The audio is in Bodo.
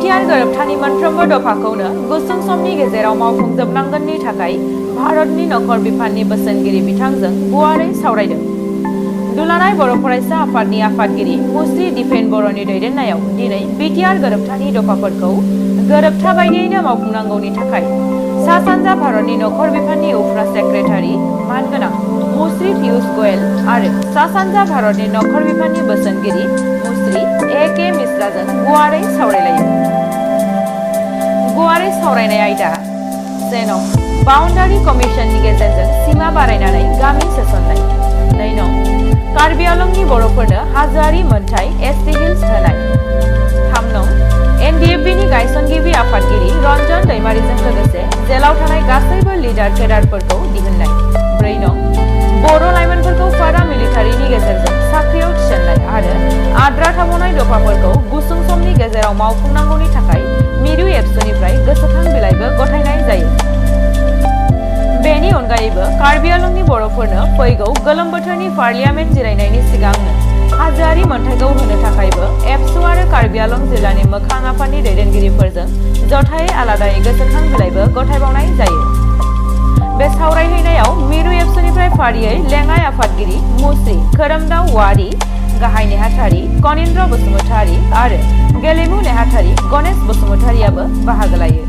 बिटिआर गोरोबथानि मोनफ्रोमबो दफाखौनो गुसुं समनि गेजेराव मावफुंजोबनांगोननि थाखाय भारतनि नखर बिफाननि बोसोनगिरि बिथांजों गुवारै सावरायदों। दुलाराय बर' फरायसा आफादनि आफादगिरि मुस्रि दिपेन बर'नि दैदेननायाव दिनै बिटिआर गोरोबथानि दफाफोरखौ गोरोबथा बायदियैनो मावफुंनांगौनि थाखाय सा सानजा भारतनि नखर बिफाननि उफ्रा सेक्रेटारि मानगोनां मुस्रि पियुष गोयल आरो सा सानजा भारतनि नखर बिफाननि बोसोनगिरि मुस्रि ए.के. मिश्राजों गुवारै सावरायलायो। गुवारै सावरायनाय आयदा 1 बाउन्डारि कमिसननि गेजेरजों सीमा बारायनानै गामि सोसननाय। 2 कार्बि आंलंनि बर'फोरनो हाजोआरि मोनथाय एसटि हिल्स होनाय। 3 एनडिएफबिनि गायसनगिरि आफादगिरि रन्जन दैमारिजों लोगोसे जेलाव थानाय गासैबो लिडार केडारफोरखौ दिहुननाय। 4 बर' लाइमोनफोरखौ पारा मिलिटारिनि गेजेरजों साख्रियाव थिसननाय आरो आद्रा थाबावनाय दफाफोरखौ गुसुं समनि गेजेराव मावफुंनांगौनि थाखाय मिरु एबसुनिफ्राय गोसोखां बिलाइबो गथायनाय जायो। बेनि अनगायैबो कार्बि आंलंनि बर'फोरनो फैगौ गोलोम बोथोरनि पार्लियामेन्ट जिरायनायनि सिगांनो हाजोआरि मोनथायखौ होनो थाखायबो एबसु आरो कार्बि आंलं जिल्लानि मोखां आफादनि दैदेनगिरिफोरजों जथायै आलादायै गोसोखां बिलाइबो गथायबावनाय जायो। बे सावरायहैनायाव मिरु एबसुनिफ्राय फारियै लेङाइ आफादगिरि मुस्रि खोरोमदाव वारि, गाहाय नेहाथारि कनिन्द्र बसुमतारी आरो गेलेमु नेहाथारि गणेश बसुमतारीयाबो बाहागो लायो।